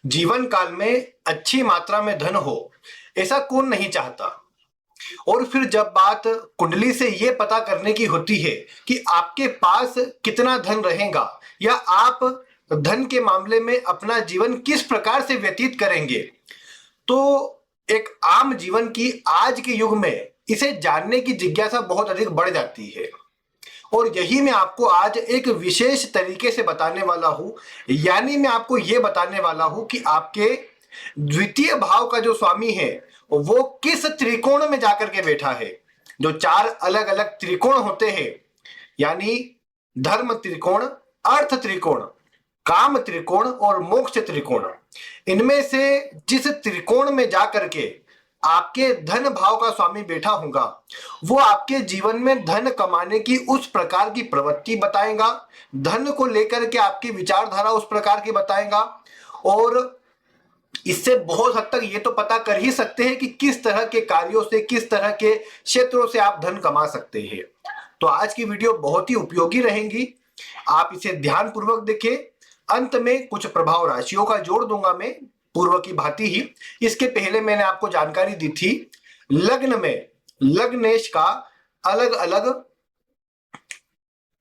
जीवन काल में अच्छी मात्रा में धन हो, ऐसा कौन नहीं चाहता। और फिर जब बात कुंडली से ये पता करने की होती है कि आपके पास कितना धन रहेगा या आप धन के मामले में अपना जीवन किस प्रकार से व्यतीत करेंगे, तो एक आम जीवन की आज के युग में इसे जानने की जिज्ञासा बहुत अधिक बढ़ जाती है। और यही मैं आपको आज एक विशेष तरीके से बताने वाला हूं। यानी मैं आपको यह बताने वाला हूं कि आपके द्वितीय भाव का जो स्वामी है वो किस त्रिकोण में जाकर के बैठा है। जो चार अलग अलग त्रिकोण होते हैं, यानी धर्म त्रिकोण, अर्थ त्रिकोण, काम त्रिकोण और मोक्ष त्रिकोण, इनमें से जिस त्रिकोण में जाकर के आपके धन भाव का स्वामी बैठा होगा वो आपके जीवन में धन कमाने की उस प्रकार की प्रवृत्ति बताएगा, धन को लेकर के आपकी विचारधारा उस प्रकार की बताएगा। और इससे बहुत हद तक ये तो पता कर ही सकते हैं कि किस तरह के कार्यों से, किस तरह के क्षेत्रों से आप धन कमा सकते हैं। तो आज की वीडियो बहुत ही उपयोगी रहेगी, आप इसे ध्यान पूर्वक देखें। अंत में कुछ प्रभाव राशियों का जोड़ दूंगा मैं पूर्व की भांति ही। इसके पहले मैंने आपको जानकारी दी थी लग्न में लग्नेश का अलग अलग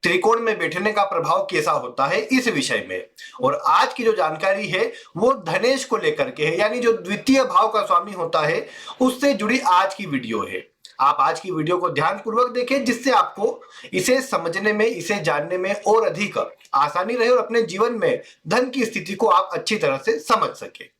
त्रिकोण में बैठने का प्रभाव कैसा होता है इस विषय में। और आज की जो जानकारी है वो धनेश को लेकर के है, यानी जो द्वितीय भाव का स्वामी होता है उससे जुड़ी आज की वीडियो है। आप आज की वीडियो को ध्यान पूर्वक देखें जिससे आपको इसे समझने में, इसे जानने में और अधिक आसानी रहे और अपने जीवन में धन की स्थिति को आप अच्छी तरह से समझ सके।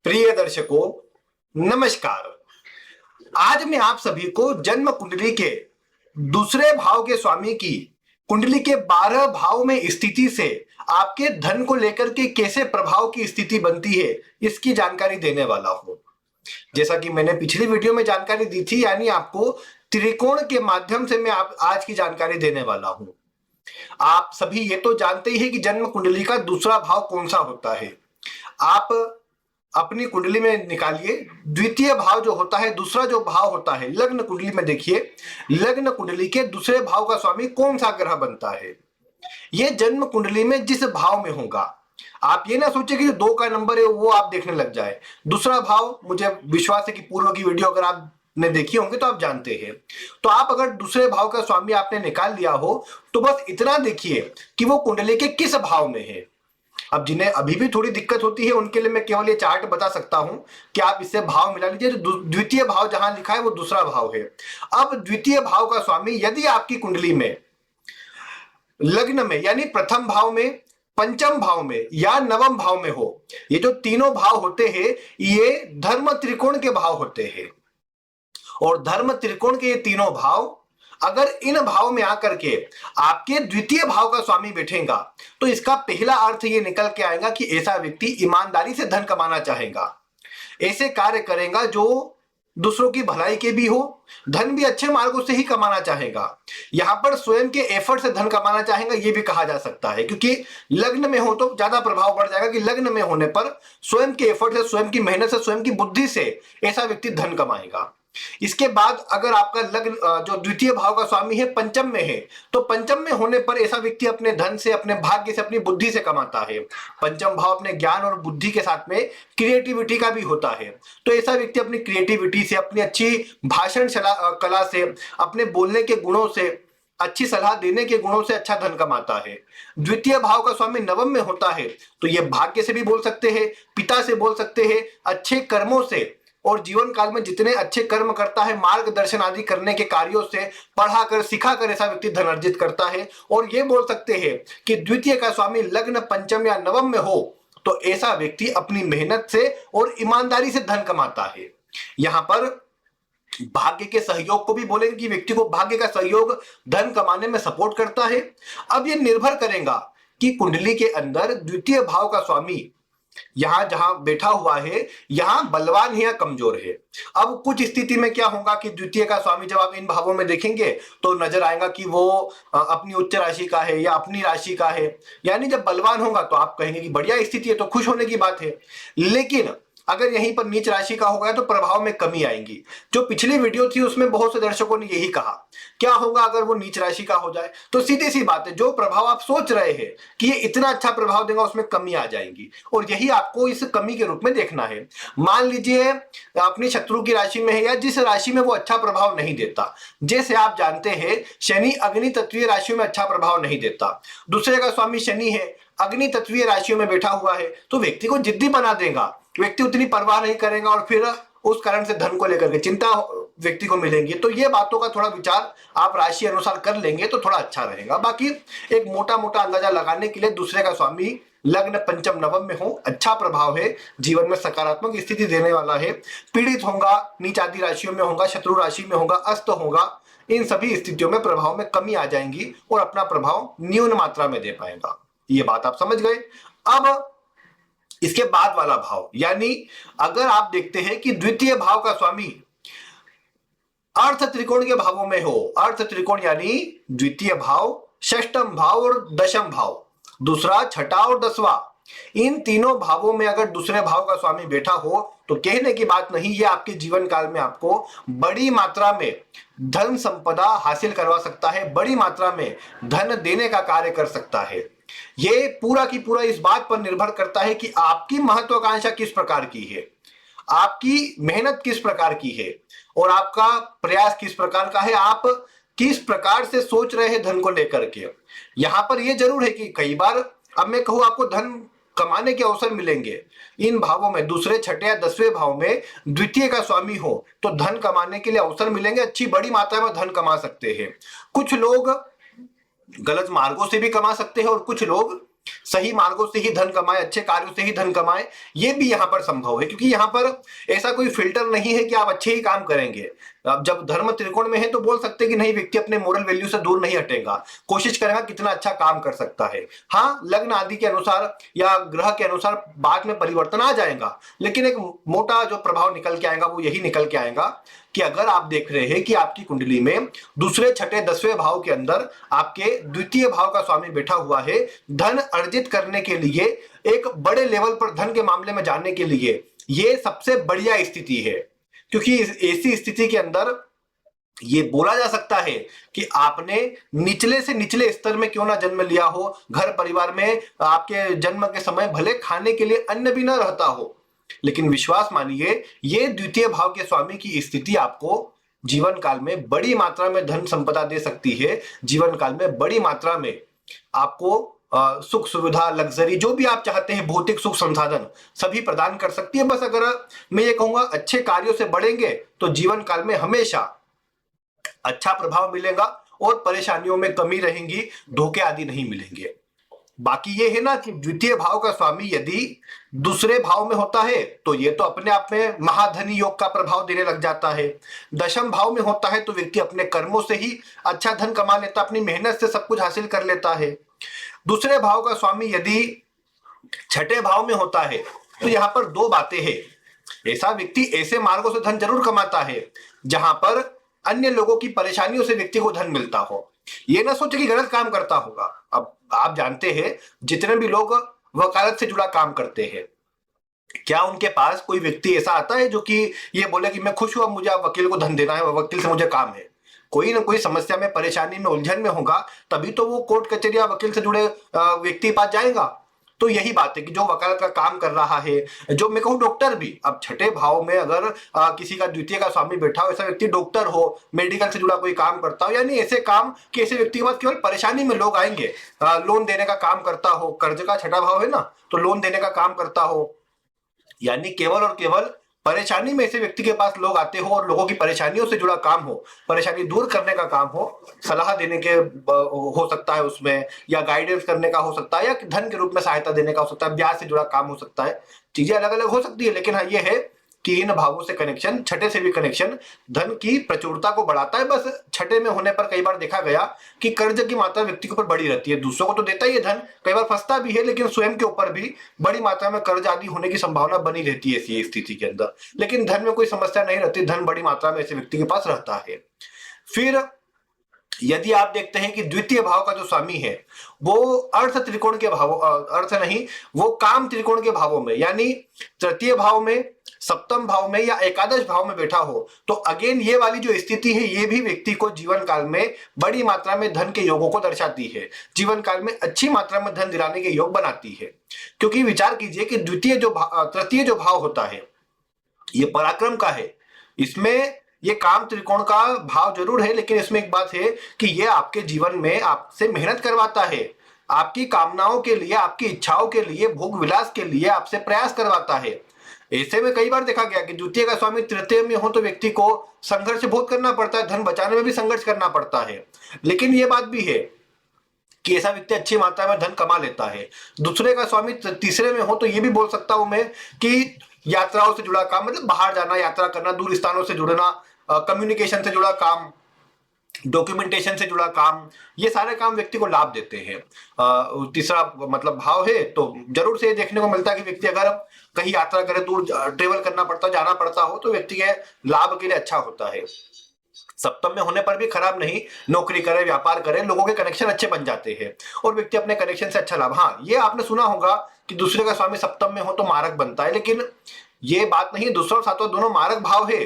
प्रिय दर्शकों, नमस्कार। आज मैं आप सभी को जन्म कुंडली के दूसरे भाव के स्वामी की कुंडली के 12 भाव में स्थिति से आपके धन को लेकर के कैसे प्रभाव की स्थिति बनती है इसकी जानकारी देने वाला हूं। जैसा कि मैंने पिछली वीडियो में जानकारी दी थी, यानी आपको त्रिकोण के माध्यम से मैं आज की जानकारी देने वाला हूं। आप सभी ये तो जानते ही हैं कि जन्म कुंडली का दूसरा भाव कौन सा होता है। आप अपनी कुंडली में निकालिए, द्वितीय भाव जो होता है, दूसरा जो भाव होता है लग्न कुंडली में, देखिए लग्न कुंडली के दूसरे भाव का स्वामी कौन सा ग्रह बनता है। यह जन्म कुंडली में जिस भाव में होगा, आप ये ना सोचे कि जो 2 का नंबर है वो आप देखने लग जाए। दूसरा भाव, मुझे विश्वास है कि पूर्व की वीडियो अगर आपने देखी होंगे तो आप जानते हैं। तो आप अगर दूसरे भाव का स्वामी आपने निकाल लिया हो तो बस इतना देखिए कि वो कुंडली के किस भाव में है। अब जिन्हें अभी भी थोड़ी दिक्कत होती है उनके लिए मैं केवल ये चार्ट बता सकता हूं कि आप इससे भाव मिला लीजिए। द्वितीय भाव जहां लिखा है वो दूसरा भाव है। अब द्वितीय भाव का स्वामी यदि आपकी कुंडली में लग्न में, यानी प्रथम भाव में, पंचम भाव में या नवम भाव में हो, ये जो तीनों भाव होते हैं ये धर्म त्रिकोण के भाव होते हैं। और धर्म त्रिकोण के ये तीनों भाव अगर इन भाव में आकर के आपके द्वितीय भाव का स्वामी बैठेगा तो इसका पहला अर्थ ये निकल के आएगा कि ऐसा व्यक्ति ईमानदारी से धन कमाना चाहेगा, ऐसे कार्य करेगा जो दूसरों की भलाई के भी हो, धन भी अच्छे मार्गों से ही कमाना चाहेगा। यहां पर स्वयं के एफर्ट से धन कमाना चाहेगा ये भी कहा जा सकता है, क्योंकि लग्न में हो तो ज्यादा प्रभाव बढ़ जाएगा कि लग्न में होने पर स्वयं के एफर्ट से, स्वयं की मेहनत से, स्वयं की बुद्धि से ऐसा व्यक्ति धन कमाएगा। इसके बाद अगर आपका लग्न जो द्वितीय भाव का स्वामी है पंचम में है, तो पंचम में होने पर ऐसा व्यक्ति अपने धन से, अपने भाग्य से, अपनी बुद्धि से कमाता है। पंचम भाव अपने ज्ञान और बुद्धि के साथ में क्रिएटिविटी का भी होता है। तो ऐसा व्यक्ति अपनी क्रिएटिविटी से, अपनी अच्छी भाषण कला से, अपने बोलने के गुणों से, अच्छी सलाह देने के गुणों से अच्छा धन कमाता है। द्वितीय भाव का स्वामी नवम में होता है तो यह भाग्य से भी बोल सकते हैं, पिता से बोल सकते हैं, अच्छे कर्मों से, और जीवन काल में जितने अच्छे कर्म करता है, मार्गदर्शन आदि करने के कार्यों से, पढ़ाकर सिखाकर ऐसा व्यक्ति धन अर्जित करता है। और ये बोल सकते हैं कि द्वितीय का स्वामी लग्न पंचम या नवम में हो तो ऐसा व्यक्ति अपनी मेहनत से और ईमानदारी से धन कमाता है। यहां पर भाग्य के सहयोग को भी बोलेंगे कि व्यक्ति को भाग्य का सहयोग धन कमाने में सपोर्ट करता है। अब यह निर्भर करेगा कि कुंडली के अंदर द्वितीय भाव का स्वामी यहां जहां बैठा हुआ है यहां बलवान है या कमजोर है। अब कुछ स्थिति में क्या होगा कि द्वितीय का स्वामी जब आप इन भावों में देखेंगे तो नजर आएगा कि वो अपनी उच्च राशि का है या अपनी राशि का है, यानी जब बलवान होगा तो आप कहेंगे कि बढ़िया स्थिति है, तो खुश होने की बात है। लेकिन अगर यहीं पर नीच राशि का हो गया तो प्रभाव में कमी आएगी। जो पिछली वीडियो थी उसमें बहुत से दर्शकों ने यही कहा, क्या होगा अगर वो नीच राशि का हो जाए? तो सीधी सी बात है, जो प्रभाव आप सोच रहे हैं कि ये इतना अच्छा प्रभाव देगा उसमें कमी आ जाएगी, और यही आपको इस कमी के रूप में देखना है। मान लीजिए अपनी शत्रु की राशि में है या जिस राशि में वो अच्छा प्रभाव नहीं देता, जैसे आप जानते हैं शनि अग्नि तत्वीय राशियों में अच्छा प्रभाव नहीं देता, दूसरे का स्वामी शनि है, अग्नि तत्वीय राशियों में बैठा हुआ है, तो व्यक्ति को जिद्दी बना देगा, व्यक्ति उतनी परवाह नहीं करेगा और फिर उस कारण से धन को लेकर के चिंता व्यक्ति को मिलेंगी। तो ये बातों का थोड़ा विचार आप राशि अनुसार कर लेंगे तो थोड़ा अच्छा रहेगा। बाकी एक मोटा मोटा अंदाजा लगाने के लिए दूसरे का स्वामी लग्न पंचम नवम में हो, अच्छा प्रभाव है, जीवन में सकारात्मक स्थिति देने वाला है, पीड़ित होगा, नीच आदि राशियों में होगा, शत्रु राशि में होगा, अस्त होगा, इन सभी स्थितियों में प्रभाव में कमी आ जाएंगी और अपना प्रभाव न्यून मात्रा में दे पाएगा। ये बात आप समझ गए। अब इसके बाद वाला भाव, यानी अगर आप देखते हैं कि द्वितीय भाव का स्वामी अर्थ त्रिकोण के भावों में हो, अर्थ त्रिकोण यानी द्वितीय भाव, षष्ठम भाव और दशम भाव, दूसरा छठा और दसवां, इन तीनों भावों में अगर दूसरे भाव का स्वामी बैठा हो तो कहने की बात नहीं, ये आपके जीवन काल में आपको बड़ी मात्रा में धन संपदा हासिल करवा सकता है, बड़ी मात्रा में धन देने का कार्य कर सकता है। ये पूरा की पूरा इस बात पर निर्भर करता है कि आपकी महत्वाकांक्षा किस प्रकार की है, आपकी मेहनत किस प्रकार की है और आपका प्रयास किस प्रकार का है, आप किस प्रकार से सोच रहे हैं धन को लेकर के। यहां पर यह जरूर है कि कई बार, अब मैं कहूं आपको धन कमाने के अवसर मिलेंगे इन भावों में, दूसरे छठे या दसवें भाव में द्वितीय का स्वामी हो तो धन कमाने के लिए अवसर मिलेंगे, अच्छी बड़ी मात्रा में धन कमा सकते हैं। कुछ लोग गलत मार्गों से भी कमा सकते हैं और कुछ लोग सही मार्गों से ही धन कमाए, अच्छे कार्यों से ही धन कमाए, ये भी यहां पर संभव है, क्योंकि यहां पर ऐसा कोई फिल्टर नहीं है कि आप अच्छे ही काम करेंगे। अब जब धर्म त्रिकोण में है तो बोल सकते हैं कि नहीं, व्यक्ति अपने मोरल वैल्यू से दूर नहीं हटेगा, कोशिश करेगा कितना अच्छा काम कर सकता है। हाँ, लग्न आदि के अनुसार या ग्रह के अनुसार बाद में परिवर्तन आ जाएगा, लेकिन एक मोटा जो प्रभाव निकल के आएगा वो यही निकल के आएगा कि अगर आप देख रहे हैं कि आपकी कुंडली में दूसरे छठे दसवें भाव के अंदर आपके द्वितीय भाव का स्वामी बैठा हुआ है, धन अर्जित करने के लिए, एक बड़े लेवल पर धन के मामले में जाने के लिए ये सबसे बढ़िया स्थिति है। क्योंकि ऐसी स्थिति के अंदर ये बोला जा सकता है कि आपने निचले से निचले स्तर में क्यों ना जन्म लिया हो, घर परिवार में आपके जन्म के समय भले खाने के लिए अन्न भी न रहता हो, लेकिन विश्वास मानिए ये द्वितीय भाव के स्वामी की स्थिति आपको जीवन काल में बड़ी मात्रा में धन संपदा दे सकती है, जीवन काल में बड़ी मात्रा में आपको सुख सुविधा, लग्जरी, जो भी आप चाहते हैं, भौतिक सुख संसाधन सभी प्रदान कर सकती है। बस अगर मैं ये कहूंगा अच्छे कार्यों से बढ़ेंगे तो जीवन काल में हमेशा अच्छा प्रभाव मिलेगा और परेशानियों में कमी रहेंगी, धोखे आदि नहीं मिलेंगे। बाकी ये है ना कि द्वितीय भाव का स्वामी यदि दूसरे भाव में होता है तो ये तो अपने आप में महाधनी योग का प्रभाव देने लग जाता है। दशम भाव में होता है तो व्यक्ति अपने कर्मों से ही अच्छा धन कमा लेता, अपनी मेहनत से सब कुछ हासिल कर लेता है। दूसरे भाव का स्वामी यदि छठे भाव में होता है तो यहां पर दो बातें हैं, ऐसा व्यक्ति ऐसे मार्गों से धन जरूर कमाता है जहां पर अन्य लोगों की परेशानियों से व्यक्ति को धन मिलता हो, ये ना सोचे कि गलत काम करता होगा। अब आप जानते हैं जितने भी लोग वकालत से जुड़ा काम करते हैं, क्या उनके पास कोई व्यक्ति ऐसा आता है जो कि ये बोले कि मैं खुश हूं, अब मुझे आप वकील को धन देना है, वकील से मुझे काम है। कोई ना कोई समस्या में, परेशानी में, उलझन में होगा तभी तो वो कोर्ट कचहरी या वकील से जुड़े व्यक्ति के पास जाएगा। तो यही बात है कि जो वकालत का काम कर रहा है, जो मैं कहूँ डॉक्टर भी, अब छठे भाव में अगर किसी का द्वितीय का स्वामी बैठा हो, ऐसा व्यक्ति डॉक्टर हो, मेडिकल से जुड़ा कोई काम करता हो, यानी ऐसे काम कि ऐसे व्यक्ति के पास केवल परेशानी में लोग आएंगे, लोन देने का काम करता हो, कर्ज का छठा भाव है ना, तो लोन देने का काम करता हो, यानी केवल और केवल परेशानी में ऐसे व्यक्ति के पास लोग आते हो और लोगों की परेशानियों से जुड़ा काम हो, परेशानी दूर करने का काम हो, सलाह देने के हो सकता है उसमें, या गाइडेंस करने का हो सकता है, या धन के रूप में सहायता देने का हो सकता है, ब्याज से जुड़ा काम हो सकता है, चीजें अलग अलग हो सकती है। लेकिन हाँ ये है कि इन भावों से कनेक्शन, छठे से भी कनेक्शन धन की प्रचुरता को बढ़ाता है। बस छठे में होने पर कई बार देखा गया कि कर्ज की मात्रा व्यक्ति के ऊपर बड़ी रहती है, दूसरों को तो देता ही है धन, कई बार फंसता भी है, लेकिन स्वयं के ऊपर भी बड़ी मात्रा में कर्ज आदि होने की संभावना बनी रहती है ऐसी स्थिति के अंदर। लेकिन धन में कोई समस्या नहीं रहती, धन बड़ी मात्रा में ऐसे व्यक्ति के पास रहता है। फिर यदि आप देखते हैं कि द्वितीय भाव का जो स्वामी है वो अर्थ त्रिकोण के भाव, अर्थ नहीं, वो काम त्रिकोण के भावों में, यानी तृतीय भाव में सप्तम भाव में या एकादश भाव में बैठा हो तो अगेन ये वाली जो स्थिति है ये भी व्यक्ति को जीवन काल में बड़ी मात्रा में धन के योगों को दर्शाती है, जीवन काल में अच्छी मात्रा में धन दिलाने के योग बनाती है। क्योंकि विचार कीजिए कि तृतीय जो भाव होता है ये पराक्रम का है, इसमें ये काम त्रिकोण का भाव जरूर है, लेकिन इसमें एक बात है कि ये आपके जीवन में आपसे मेहनत करवाता है, आपकी कामनाओं के लिए, आपकी इच्छाओं के लिए, भोग विलास के लिए आपसे प्रयास करवाता है। ऐसे में कई बार देखा गया कि द्वितीय का स्वामी तृतीय में हो तो व्यक्ति को संघर्ष बहुत करना पड़ता है, धन बचाने में भी संघर्ष करना पड़ता है। लेकिन ये बात भी है कि ऐसा व्यक्ति अच्छी मात्रा में धन कमा लेता है। दूसरे का स्वामी तीसरे में हो तो ये भी बोल सकता हूं मैं कि यात्राओं से जुड़ा काम, मतलब बाहर जाना, यात्रा करना, दूर स्थानों से जुड़ना, कम्युनिकेशन से जुड़ा काम, डॉक्यूमेंटेशन से जुड़ा काम, ये सारे काम व्यक्ति को लाभ देते हैं। तीसरा मतलब भाव है तो जरूर से देखने को मिलता है कि व्यक्ति अगर कहीं यात्रा करे, दूर ट्रेवल करना पड़ता, जाना पड़ता हो तो व्यक्ति के लाभ के लिए अच्छा होता है। सप्तम में होने पर भी खराब नहीं, नौकरी करे, व्यापार करे, लोगों के कनेक्शन अच्छे बन जाते हैं और व्यक्ति अपने कनेक्शन से अच्छा लाभ। हाँ, ये आपने सुना होगा कि दूसरे का स्वामी सप्तम में हो तो मारक बनता है, लेकिन ये बात नहीं है। दूसरा और सातवां दोनों मारक भाव है,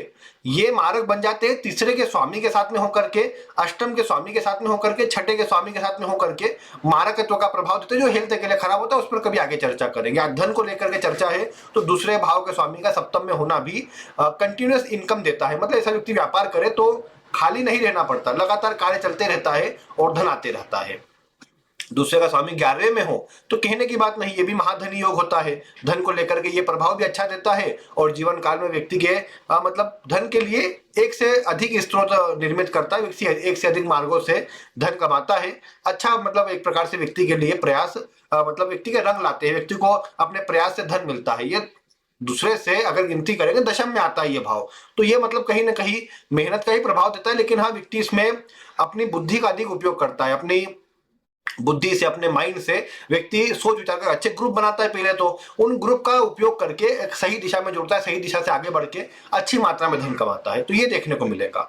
ये मारक बन जाते हैं तीसरे के स्वामी के साथ में होकर के, अष्टम के स्वामी के साथ में होकर के, छठे के स्वामी के साथ में होकर के मारकत्व का प्रभाव देते हैं, जो हेल्थ के लिए खराब होता है। उस पर कभी आगे चर्चा करेंगे। आज धन को लेकर के चर्चा है तो दूसरे भाव के स्वामी का सप्तम में होना भी कंटिन्यूअस इनकम देता है, मतलब ऐसा व्यक्ति व्यापार करे तो खाली नहीं रहना पड़ता, लगातार कार्य चलते रहता है और धन आते रहता है। दूसरे का स्वामी 11वें में हो तो कहने की बात नहीं, ये भी महाधनी योग होता है, धन को लेकर के ये प्रभाव भी अच्छा देता है और जीवन काल में व्यक्ति के मतलब धन के लिए एक से अधिक स्रोत निर्मित करता है, व्यक्ति एक से अधिक मार्गों से धन कमाता है। अच्छा, मतलब एक प्रकार से व्यक्ति के लिए प्रयास मतलब व्यक्ति के रंग लाते हैं, व्यक्ति को अपने प्रयास से धन मिलता है। ये दूसरे से अगर गिनती करेंगे दशम में आता है ये भाव, तो ये मतलब कहीं ना कहीं मेहनत का ही प्रभाव देता है। लेकिन हाँ, व्यक्ति इसमें अपनी बुद्धि का अधिक उपयोग करता है, अपनी बुद्धि से, अपने माइंड से व्यक्ति सोच विचार कर अच्छे ग्रुप बनाता है। पहले तो उन ग्रुप का उपयोग करके एक सही दिशा में जुड़ता है, सही दिशा से आगे बढ़ के अच्छी मात्रा में धन कमाता है, तो ये देखने को मिलेगा।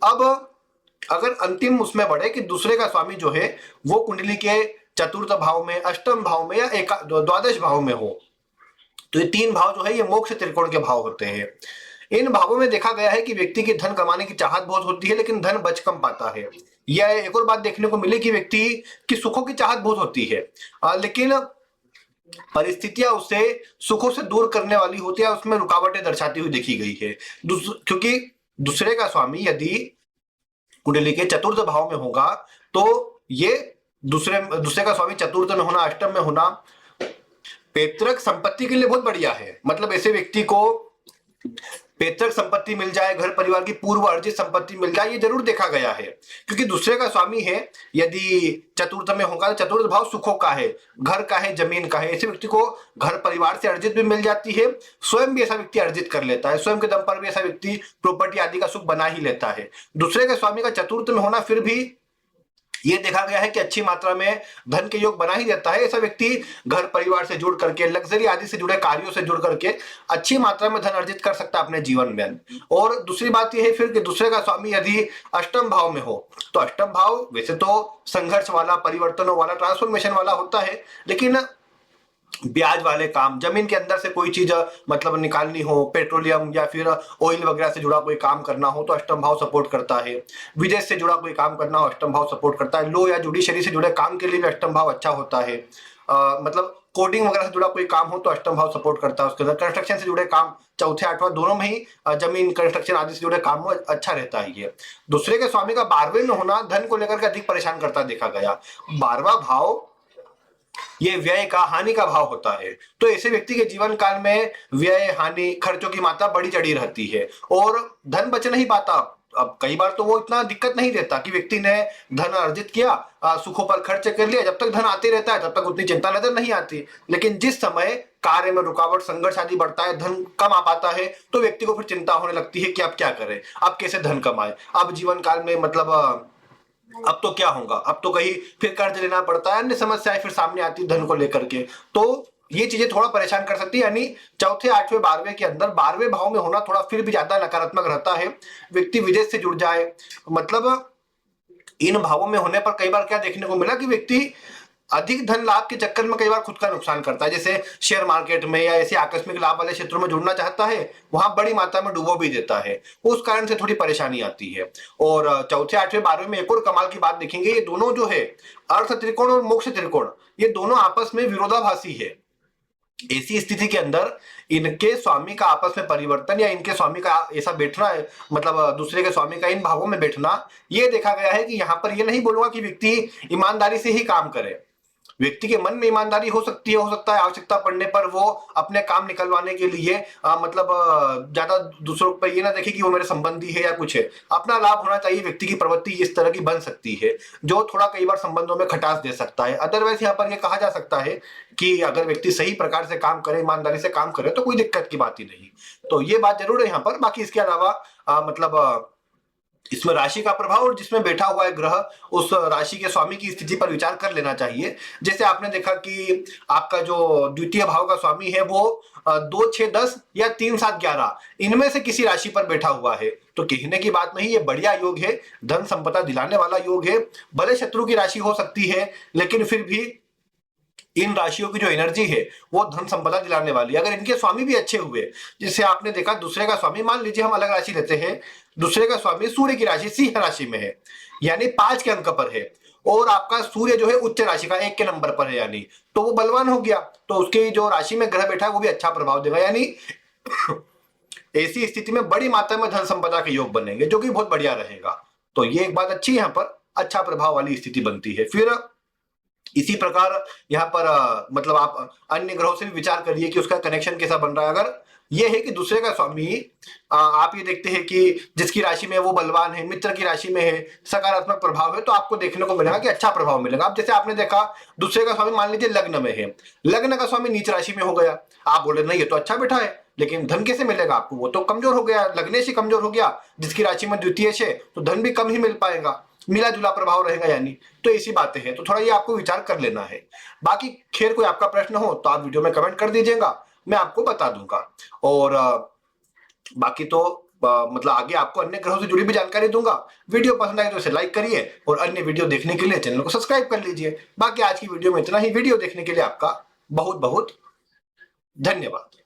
अब अगर अंतिम उसमें बढ़े कि दूसरे का स्वामी जो है वो कुंडली के चतुर्थ भाव में, अष्टम भाव में या द्वादश भाव में हो तो ये तीन भाव जो है ये मोक्ष त्रिकोण के भाव होते हैं। इन भावों में देखा गया है कि व्यक्ति की धन कमाने की चाहत बहुत होती है लेकिन धन बच कम पाता है। यह एक और बात देखने को मिली कि व्यक्ति की सुखों की चाहत बहुत होती है, लेकिन परिस्थितियां उसे सुखों से दूर करने वाली होती है, उसमें रुकावटें दर्शाती हुई देखी गई है। क्योंकि दूसरे का स्वामी यदि कुंडली के चतुर्थ भाव में होगा तो ये दूसरे का स्वामी चतुर्थ में होना, अष्टम में होना पैतृक संपत्ति के लिए बहुत बढ़िया है। मतलब ऐसे व्यक्ति को पैतृक संपत्ति मिल जाए, घर परिवार की पूर्व अर्जित संपत्ति मिल जाए, ये जरूर देखा गया है। क्योंकि दूसरे का स्वामी है यदि चतुर्थ में होगा तो चतुर्थ भाव सुखों का है, घर का है, जमीन का है। ऐसे व्यक्ति को घर परिवार से अर्जित भी मिल जाती है, स्वयं भी ऐसा व्यक्ति अर्जित कर लेता है, स्वयं के दम पर भी ऐसा व्यक्ति प्रॉपर्टी आदि का सुख बना ही लेता है। दूसरे के स्वामी का चतुर्थ में होना फिर भी ये देखा गया है कि अच्छी मात्रा में धन के योग बना ही देता है। ऐसा व्यक्ति घर परिवार से जुड़ करके, लग्जरी आदि से जुड़े कार्यों से जुड़ करके अच्छी मात्रा में धन अर्जित कर सकता है अपने जीवन में। और दूसरी बात यह है फिर कि दूसरे का स्वामी यदि अष्टम भाव में हो तो अष्टम भाव वैसे तो संघर्ष वाला, परिवर्तनों वाला, ट्रांसफॉर्मेशन वाला होता है, लेकिन ब्याज वाले काम, जमीन के अंदर से कोई चीज मतलब निकालनी हो, पेट्रोलियम या फिर ऑयल वगैरह से जुड़ा कोई काम करना हो तो अष्टम भाव सपोर्ट करता है। विदेश से जुड़ा कोई काम करना हो अष्टम भाव सपोर्ट करता है। लो या जुडिशरी से जुड़े काम के लिए भी अष्टम भाव अच्छा होता है। मतलब कोडिंग वगैरह से जुड़ा कोई काम हो तो अष्टम भाव सपोर्ट करता है। उसके अंदर कंस्ट्रक्शन से जुड़े काम, चौथे आठवां दोनों में ही जमीन, कंस्ट्रक्शन आदि से जुड़े काम में अच्छा रहता है। ये दूसरे के स्वामी का 12वें में होना धन को लेकर के अधिक परेशान करता देखा गया। 12वां भाव ये व्यय का, हानि का भाव होता है, तो ऐसे व्यक्ति के जीवन काल में व्यय, हानि, खर्चों की मात्रा बड़ी चढ़ी रहती है और धन बच नहीं पाता। अब कई बार तो वो इतना दिक्कत नहीं देता कि व्यक्ति ने धन अर्जित किया, सुखों पर खर्च कर लिया, जब तक धन आते रहता है तब तक उतनी चिंता नजर नहीं आती। लेकिन जिस समय कार्य में रुकावट, संघर्ष आदि बढ़ता है, धन कम आ पाता है तो व्यक्ति को फिर चिंता होने लगती है कि अब क्या करें, अब कैसे धन कमाए, अब जीवन काल में मतलब अब तो क्या होगा, अब तो कहीं फिर कर्ज लेना पड़ता है, अन्य समस्याएं फिर सामने आती धन को लेकर के। तो ये चीजें थोड़ा परेशान कर सकती है। यानी चौथे, आठवें, 12वें के अंदर 12वें भाव में होना थोड़ा फिर भी ज्यादा नकारात्मक रहता है। व्यक्ति विदेश से जुड़ जाए, मतलब इन भावों में होने पर कई बार क्या देखने को मिला कि व्यक्ति अधिक धन लाभ के चक्कर में कई बार खुद का नुकसान करता है, जैसे शेयर मार्केट में या ऐसे आकस्मिक लाभ वाले क्षेत्रों में जुड़ना चाहता है, वहां बड़ी मात्रा में डूबो भी देता है, उस कारण से थोड़ी परेशानी आती है। और चौथे, आठवें, 12वें में एक और कमाल की बात देखेंगे, ये दोनों जो है अर्थ त्रिकोण और मोक्ष त्रिकोण, ये दोनों आपस में विरोधाभासी है। ऐसी स्थिति के अंदर इनके स्वामी का आपस में परिवर्तन या इनके स्वामी का ऐसा बैठना है, मतलब दूसरे के स्वामी का इन भावों में बैठना, ये देखा गया है कि यहाँ पर ये नहीं बोलूंगा कि व्यक्ति ईमानदारी से ही काम करे। व्यक्ति के मन में ईमानदारी हो सकती है, हो सकता है आवश्यकता पड़ने पर वो अपने काम निकलवाने के लिए मतलब ज्यादा दूसरों पर ये ना देखे कि वो मेरे संबंधी है या कुछ है, अपना लाभ होना चाहिए। व्यक्ति की प्रवृत्ति इस तरह की बन सकती है जो थोड़ा कई बार संबंधों में खटास दे सकता है। अदरवाइज यहाँ पर यह कहा जा सकता है कि अगर व्यक्ति सही प्रकार से काम करे, ईमानदारी से काम करे, तो कोई दिक्कत की बात ही नहीं। तो ये बात जरूर है यहाँ पर। बाकी इसके अलावा मतलब इसमें राशि का प्रभाव और जिसमें बैठा हुआ है ग्रह, उस राशि के स्वामी की स्थिति पर विचार कर लेना चाहिए। जैसे आपने देखा कि आपका जो द्वितीय भाव का स्वामी है वो 2, 6, 10 या 3, 7, 11 इनमें से किसी राशि पर बैठा हुआ है, तो कहने की बात नहीं, ये बढ़िया योग है, धन संपदा दिलाने वाला योग है। भले शत्रु की राशि हो सकती है, लेकिन फिर भी इन राशियों की जो एनर्जी है वो धन संपदा दिलाने वाली है। अगर इनके स्वामी भी अच्छे हुए, जिससे आपने देखा दूसरे का स्वामी, मान लीजिए हम अलग राशि लेते हैं, दूसरे का स्वामी सूर्य की राशि सिंह राशि में है, यानी 5 के अंक पर है, और आपका सूर्य जो है उच्च राशि का 1 के नंबर पर है, यानी तो वो बलवान हो गया, तो उसकी जो राशि में ग्रह बैठा है वो भी अच्छा प्रभाव देगा। यानी ऐसी स्थिति में बड़ी मात्रा में धन संपदा के योग बनेंगे, जो कि बहुत बढ़िया रहेगा। तो ये एक बात अच्छी, यहाँ पर अच्छा प्रभाव वाली स्थिति बनती है। फिर इसी प्रकार यहाँ पर मतलब आप अन्य ग्रहों से भी विचार करिए कि उसका कनेक्शन कैसा बन रहा है। अगर ये है कि दूसरे का स्वामी आप ये देखते हैं कि जिसकी राशि में वो बलवान है, मित्र की राशि में है, सकारात्मक प्रभाव है, तो आपको देखने को मिलेगा कि अच्छा प्रभाव मिलेगा। अब जैसे आपने देखा दूसरे का स्वामी मान लीजिए लग्न में है, लग्न का स्वामी नीच राशि में हो गया, आप बोले नहीं ये तो अच्छा बैठा है, लेकिन धन कैसे मिलेगा आपको, वो तो कमजोर हो गया, लगने से कमजोर हो गया। जिसकी राशि में द्वितीय से, तो धन भी कम ही मिल पाएगा, मिला जुला प्रभाव रहेगा, यानी तो ऐसी बातें हैं। तो थोड़ा ये आपको विचार कर लेना है। बाकी खैर कोई आपका प्रश्न हो तो आप वीडियो में कमेंट कर दीजिएगा, मैं आपको बता दूंगा। और बाकी तो मतलब आगे आपको अन्य ग्रहों से जुड़ी भी जानकारी दूंगा। वीडियो पसंद आए तो इसे लाइक करिए और अन्य वीडियो देखने के लिए चैनल को सब्सक्राइब कर लीजिए। बाकी आज की वीडियो में इतना ही। वीडियो देखने के लिए आपका बहुत बहुत धन्यवाद।